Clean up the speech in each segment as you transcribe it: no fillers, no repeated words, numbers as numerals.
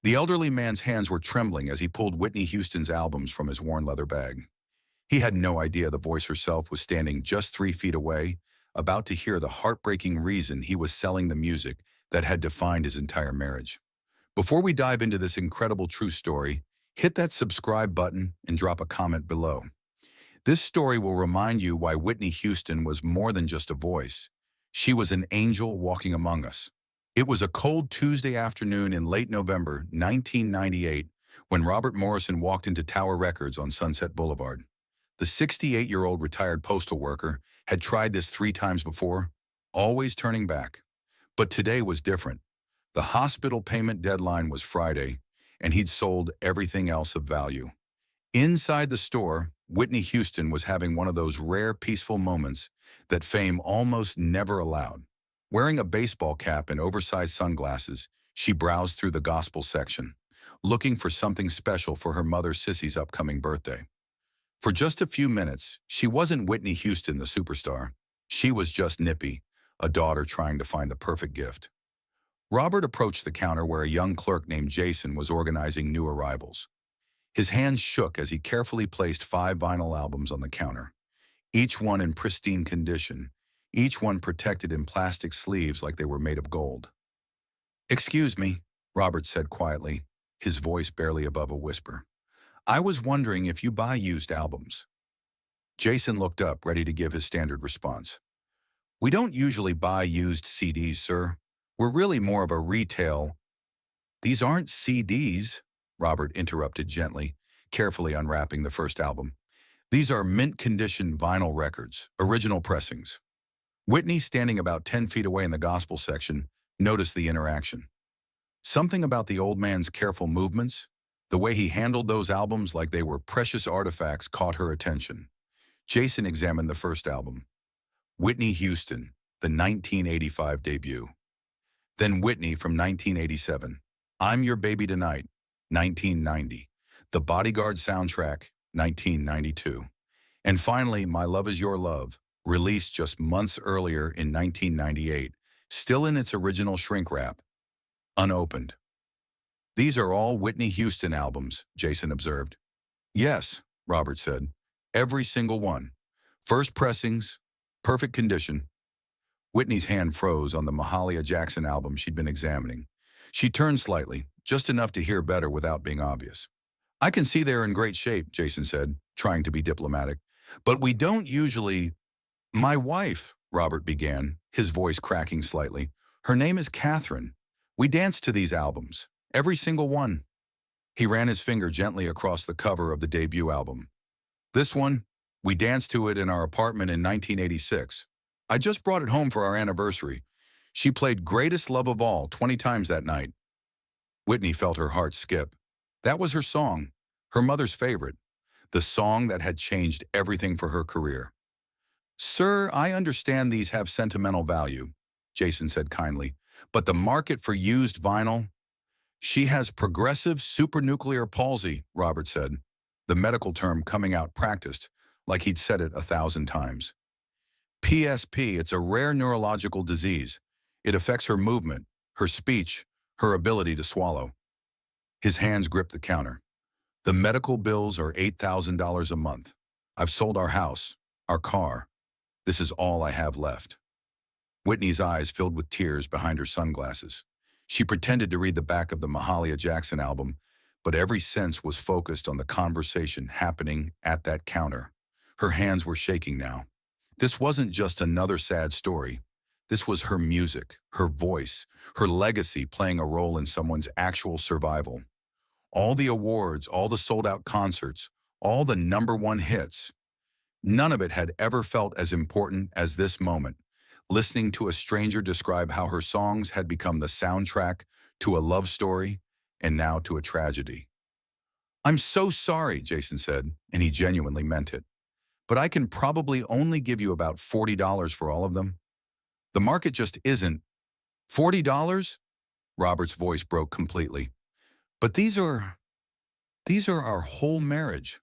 The elderly man's hands were trembling as he pulled Whitney Houston's albums from his worn leather bag. He had no idea the voice herself was standing just 3 feet away, about to hear the heartbreaking reason he was selling the music that had defined his entire marriage. Before we dive into this incredible true story, hit that subscribe button and drop a comment below. This story will remind you why Whitney Houston was more than just a voice. She was an angel walking among us. It was a cold Tuesday afternoon in late November 1998 when Robert Morrison walked into Tower Records on Sunset Boulevard. The 68-year-old retired postal worker had tried this 3 times before, always turning back. But today was different. The hospital payment deadline was Friday, and he'd sold everything else of value. Inside the store, Whitney Houston was having one of those rare peaceful moments that fame almost never allowed. Wearing a baseball cap and oversized sunglasses, she browsed through the gospel section, looking for something special for her mother Sissy's upcoming birthday. For just a few minutes, she wasn't Whitney Houston, the superstar. She was just Nippy, a daughter trying to find the perfect gift. Robert approached the counter where a young clerk named Jason was organizing new arrivals. His hands shook as he carefully placed 5 vinyl albums on the counter, each one in pristine condition, each one protected in plastic sleeves like they were made of gold. "Excuse me," Robert said quietly, his voice barely above a whisper. "I was wondering if you buy used albums." Jason looked up, ready to give his standard response. "We don't usually buy used CDs, sir. We're really more of a retail—" "These aren't CDs," Robert interrupted gently, carefully unwrapping the first album. "These are mint-condition vinyl records, original pressings." Whitney, standing about 10 feet away in the gospel section, noticed the interaction. Something about the old man's careful movements, the way he handled those albums like they were precious artifacts, caught her attention. Jason examined the first album, Whitney Houston, the 1985 debut. Then Whitney from 1987, I'm Your Baby Tonight, 1990. The Bodyguard soundtrack, 1992. And finally, My Love Is Your Love, released just months earlier in 1998, still in its original shrink wrap, unopened. "These are all Whitney Houston albums," Jason observed. "Yes," Robert said. "Every single one. First pressings, perfect condition." Whitney's hand froze on the Mahalia Jackson album she'd been examining. She turned slightly, just enough to hear better without being obvious. "I can see they're in great shape," Jason said, trying to be diplomatic. "But we don't usually—" "My wife," Robert began, his voice cracking slightly. "Her name is Catherine. We dance to these albums. Every single one." He ran his finger gently across the cover of the debut album. "This one, we danced to it in our apartment in 1986. I just brought it home for our anniversary. She played Greatest Love of All 20 times that night." Whitney felt her heart skip. That was her song, her mother's favorite, the song that had changed everything for her career. "Sir, I understand these have sentimental value," Jason said kindly, "but the market for used vinyl—" "She has progressive supranuclear palsy," Robert said, the medical term coming out practiced, like he'd said it 1,000 times. "PSP, it's a rare neurological disease. It affects her movement, her speech, her ability to swallow." His hands gripped the counter. "The medical bills are $8,000 a month. I've sold our house, our car. This is all I have left." Whitney's eyes filled with tears behind her sunglasses. She pretended to read the back of the Mahalia Jackson album, but every sense was focused on the conversation happening at that counter. Her hands were shaking now. This wasn't just another sad story. This was her music, her voice, her legacy playing a role in someone's actual survival. All the awards, all the sold-out concerts, all the #1 hits. None of it had ever felt as important as this moment, listening to a stranger describe how her songs had become the soundtrack to a love story and now to a tragedy. "I'm so sorry," Jason said, and he genuinely meant it. "But I can probably only give you about $40 for all of them. The market just isn't—" "$40?" Robert's voice broke completely. "But these are our whole marriage."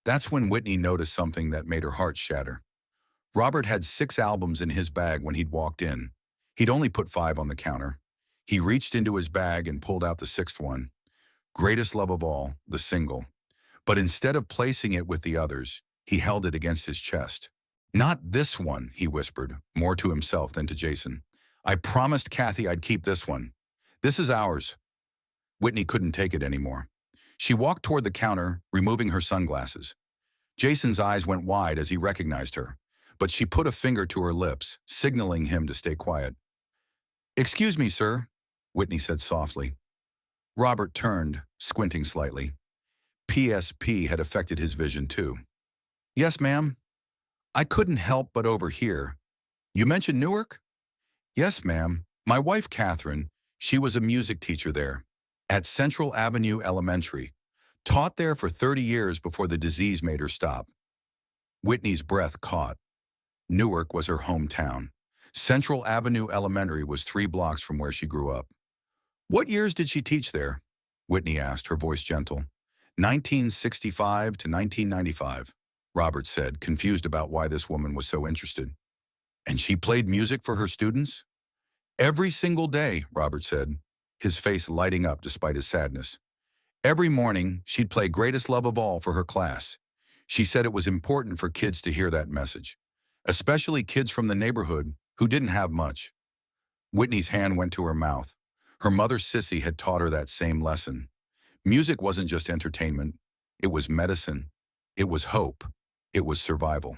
That's when Whitney noticed something that made her heart shatter. Robert had 6 albums in his bag when he'd walked in. He'd only put 5 on the counter. He reached into his bag and pulled out the 6th one. Greatest Love of All, the single. But instead of placing it with the others, he held it against his chest. Not this one, he whispered, more to himself than to Jason. I promised Kathy I'd keep this one. This is ours. Whitney couldn't take it anymore. She walked toward the counter, removing her sunglasses. Jason's eyes went wide as he recognized her, but she put a finger to her lips, signaling him to stay quiet. Excuse me, sir, Whitney said softly. Robert turned, squinting slightly. PSP had affected his vision too. Yes, ma'am. I couldn't help but overhear. You mentioned Newark? Yes, ma'am. My wife, Catherine, she was a music teacher there, at Central Avenue Elementary. Taught there for 30 years before the disease made her stop. Whitney's breath caught. Newark was her hometown. Central Avenue Elementary was 3 blocks from where she grew up. What years did she teach there? Whitney asked, her voice gentle. 1965 to 1995, Robert said, confused about why this woman was so interested. And she played music for her students? Every single day, Robert said, his face lighting up despite his sadness. Every morning, she'd play Greatest Love of All for her class. She said it was important for kids to hear that message, especially kids from the neighborhood who didn't have much. Whitney's hand went to her mouth. Her mother, Sissy, had taught her that same lesson. Music wasn't just entertainment. It was medicine. It was hope. It was survival.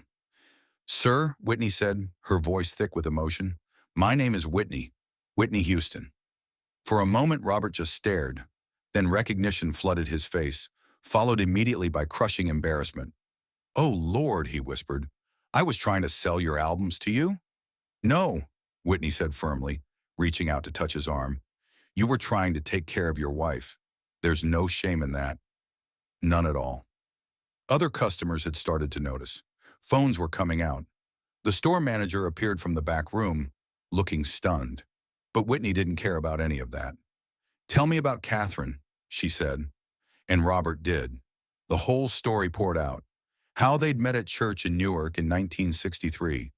Sir, Whitney said, her voice thick with emotion, my name is Whitney, Whitney Houston. For a moment, Robert just stared. Then recognition flooded his face, followed immediately by crushing embarrassment. Oh, Lord, he whispered. I was trying to sell your albums to you? No, Whitney said firmly, reaching out to touch his arm. You were trying to take care of your wife. There's no shame in that. None at all. Other customers had started to notice. Phones were coming out. The store manager appeared from the back room, looking stunned. But Whitney didn't care about any of that. Tell me about Catherine, she said. And Robert did. The whole story poured out. How they'd met at church in Newark in 1963,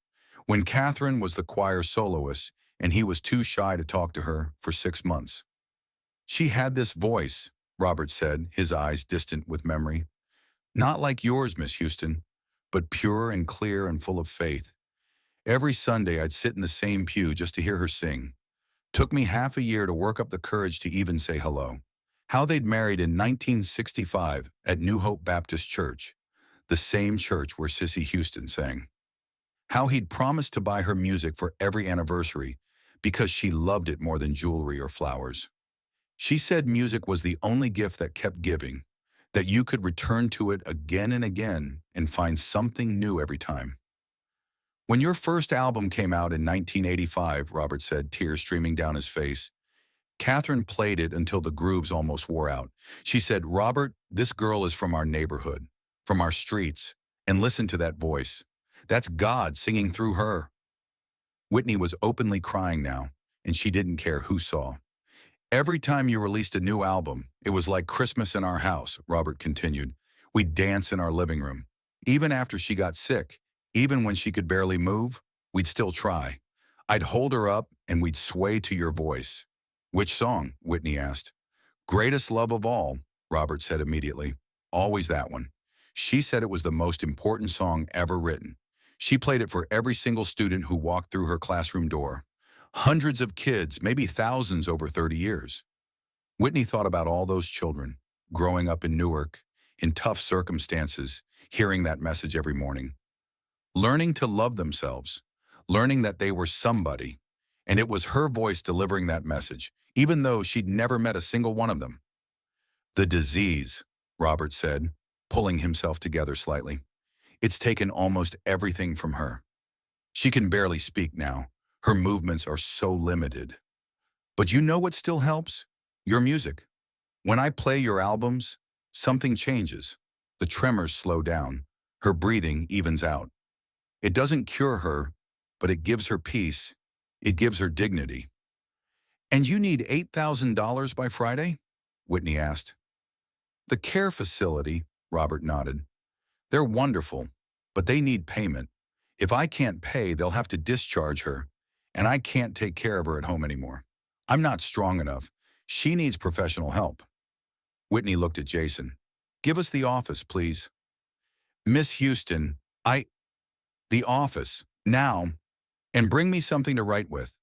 when Catherine was the choir soloist and he was too shy to talk to her for 6 months. She had this voice, Robert said, his eyes distant with memory. Not like yours, Miss Houston, but pure and clear and full of faith. Every Sunday I'd sit in the same pew just to hear her sing. Took me half a year to work up the courage to even say hello. How they'd married in 1965 at New Hope Baptist Church, the same church where Sissy Houston sang. How he'd promised to buy her music for every anniversary because she loved it more than jewelry or flowers. She said music was the only gift that kept giving, that you could return to it again and again and find something new every time. When your first album came out in 1985, Robert said, tears streaming down his face, Catherine played it until the grooves almost wore out. She said, Robert, this girl is from our neighborhood, from our streets, and listen to that voice. That's God singing through her. Whitney was openly crying now, and she didn't care who saw. Every time you released a new album, it was like Christmas in our house, Robert continued. We'd dance in our living room. Even after she got sick, even when she could barely move, we'd still try. I'd hold her up and we'd sway to your voice. Which song? Whitney asked. Greatest Love of All, Robert said immediately. Always that one. She said it was the most important song ever written. She played it for every single student who walked through her classroom door. Hundreds of kids, maybe thousands over 30 years. Whitney thought about all those children, growing up in Newark, in tough circumstances, hearing that message every morning. Learning to love themselves, learning that they were somebody, and it was her voice delivering that message, even though she'd never met a single one of them. The disease, Robert said, pulling himself together slightly. It's taken almost everything from her. She can barely speak now. Her movements are so limited. But you know what still helps? Your music. When I play your albums, something changes. The tremors slow down. Her breathing evens out. It doesn't cure her, but it gives her peace. It gives her dignity. And you need $8,000 by Friday? Whitney asked. The care facility, Robert nodded. They're wonderful, but they need payment. If I can't pay, they'll have to discharge her, and I can't take care of her at home anymore. I'm not strong enough. She needs professional help. Whitney looked at Jason. Give us the office, please. Miss Houston, the office, now, and bring me something to write with.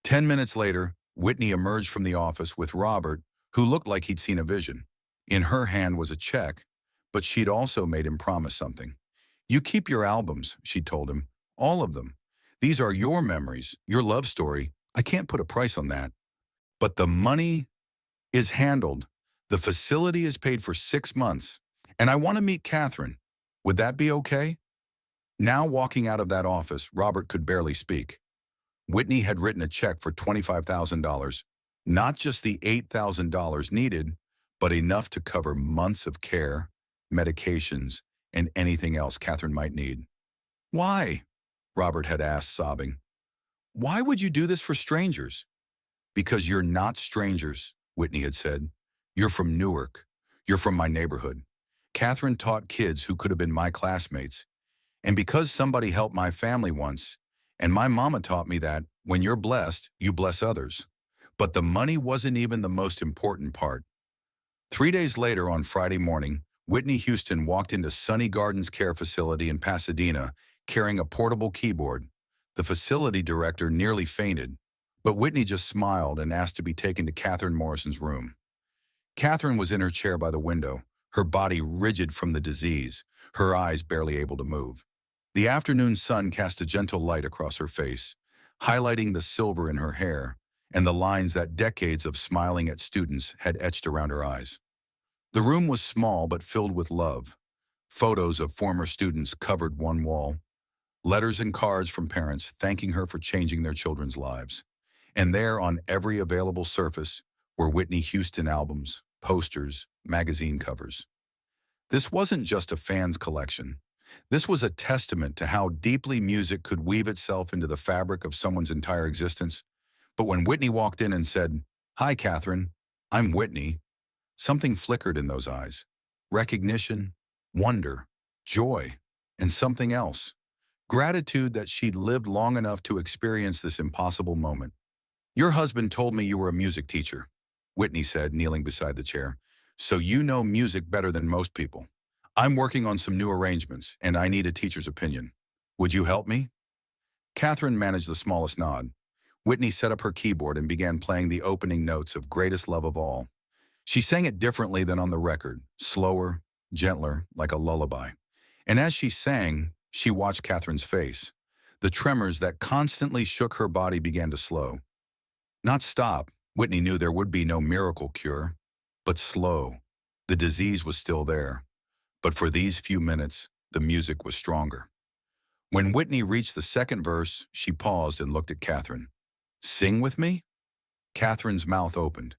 10 minutes later, Whitney emerged from the office with Robert, who looked like he'd seen a vision. In her hand was a check, but she'd also made him promise something. You keep your albums, she told him. All of them. These are your memories, your love story. I can't put a price on that. But the money is handled. The facility is paid for 6 months. And I want to meet Catherine. Would that be okay? Now walking out of that office, Robert could barely speak. Whitney had written a check for $25,000, not just the $8,000 needed, but enough to cover months of care, medications, and anything else Catherine might need. Why? Robert had asked, sobbing. Why would you do this for strangers? Because you're not strangers, Whitney had said. You're from Newark. You're from my neighborhood. Catherine taught kids who could have been my classmates. And because somebody helped my family once, and my mama taught me that when you're blessed, you bless others. But the money wasn't even the most important part. 3 days later, on Friday morning, Whitney Houston walked into Sunny Gardens Care Facility in Pasadena carrying a portable keyboard. The facility director nearly fainted, but Whitney just smiled and asked to be taken to Catherine Morrison's room. Catherine was in her chair by the window, her body rigid from the disease, her eyes barely able to move. The afternoon sun cast a gentle light across her face, highlighting the silver in her hair and the lines that decades of smiling at students had etched around her eyes. The room was small but filled with love. Photos of former students covered one wall, letters and cards from parents thanking her for changing their children's lives. And there, on every available surface, were Whitney Houston albums, posters, magazine covers. This wasn't just a fan's collection. This was a testament to how deeply music could weave itself into the fabric of someone's entire existence. But when Whitney walked in and said, "Hi, Catherine, I'm Whitney," something flickered in those eyes. Recognition, wonder, joy, and something else. Gratitude that she'd lived long enough to experience this impossible moment. Your husband told me you were a music teacher, Whitney said, kneeling beside the chair. So you know music better than most people. I'm working on some new arrangements, and I need a teacher's opinion. Would you help me? Catherine managed the smallest nod. Whitney set up her keyboard and began playing the opening notes of Greatest Love of All. She sang it differently than on the record, slower, gentler, like a lullaby. And as she sang, she watched Catherine's face. The tremors that constantly shook her body began to slow. Not stop. Whitney knew there would be no miracle cure, but slow. The disease was still there. But for these few minutes, the music was stronger. When Whitney reached the second verse, she paused and looked at Catherine. Sing with me? Catherine's mouth opened.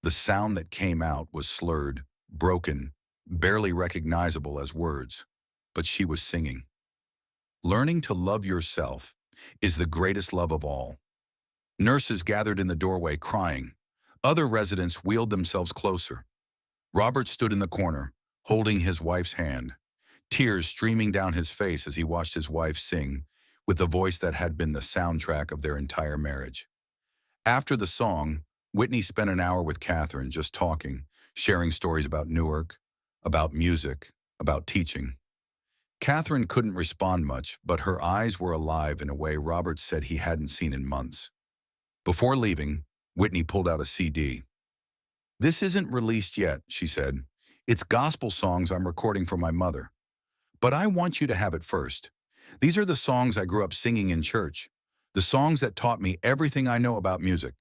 The sound that came out was slurred, broken, barely recognizable as words. But she was singing. Learning to love yourself is the greatest love of all. Nurses gathered in the doorway crying. Other residents wheeled themselves closer. Robert stood in the corner, holding his wife's hand, tears streaming down his face as he watched his wife sing with the voice that had been the soundtrack of their entire marriage. After the song, Whitney spent an hour with Catherine just talking, sharing stories about Newark, about music, about teaching. Catherine couldn't respond much, but her eyes were alive in a way Robert said he hadn't seen in months. Before leaving, Whitney pulled out a CD. This isn't released yet, she said. It's gospel songs I'm recording for my mother. But I want you to have it first. These are the songs I grew up singing in church, the songs that taught me everything I know about music.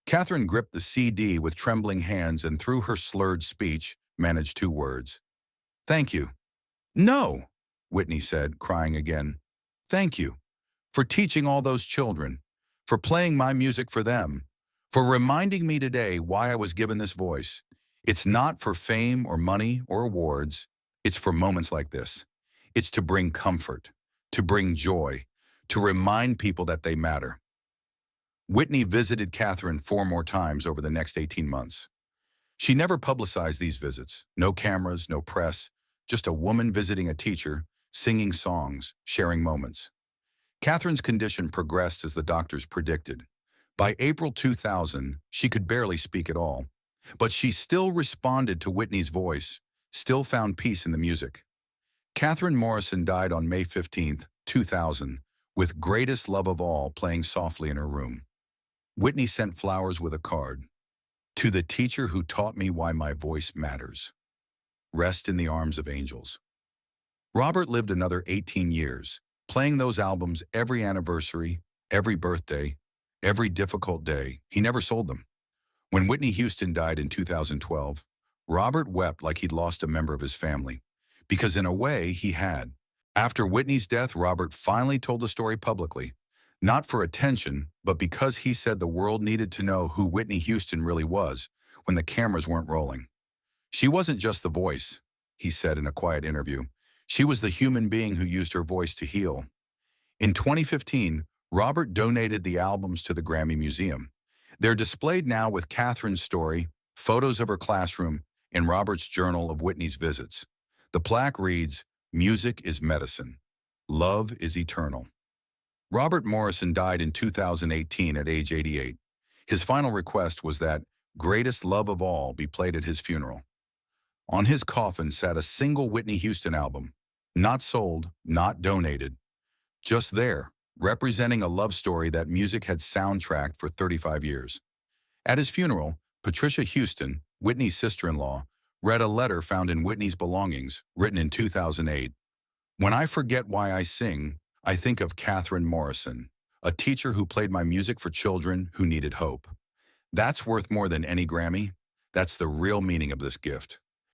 Catherine gripped the CD with trembling hands and through her slurred speech managed 2 words. Thank you. No, Whitney said, crying again. Thank you for teaching all those children, for playing my music for them, for reminding me today why I was given this voice. It's not for fame or money or awards. It's for moments like this. It's to bring comfort, to bring joy, to remind people that they matter. Whitney visited Catherine 4 more times over the next 18 months. She never publicized these visits. No cameras, no press, just a woman visiting a teacher, singing songs, sharing moments. Catherine's condition progressed as the doctors predicted. By April 2000, she could barely speak at all. But she still responded to Whitney's voice, still found peace in the music. Catherine Morrison died on May 15, 2000, with Greatest Love of All playing softly in her room. Whitney sent flowers with a card. To the teacher who taught me why my voice matters. Rest in the arms of angels. Robert lived another 18 years, playing those albums every anniversary, every birthday, every difficult day. He never sold them. When Whitney Houston died in 2012, Robert wept like he'd lost a member of his family, because in a way he had. After Whitney's death, Robert finally told the story publicly, not for attention, but because he said the world needed to know who Whitney Houston really was when the cameras weren't rolling. She wasn't just the voice, he said in a quiet interview. She was the human being who used her voice to heal. In 2015, Robert donated the albums to the Grammy Museum. They're displayed now with Catherine's story, photos of her classroom, and Robert's journal of Whitney's visits. The plaque reads, "Music is medicine. Love is eternal." Robert Morrison died in 2018 at age 88. His final request was that Greatest Love of All be played at his funeral. On his coffin sat a single Whitney Houston album, not sold, not donated, just there, representing a love story that music had soundtracked for 35 years. At his funeral, Patricia Houston, Whitney's sister-in-law, read a letter found in Whitney's belongings, written in 2008. "When I forget why I sing, I think of Catherine Morrison, a teacher who played my music for children who needed hope. That's worth more than any Grammy. That's the real meaning of this gift."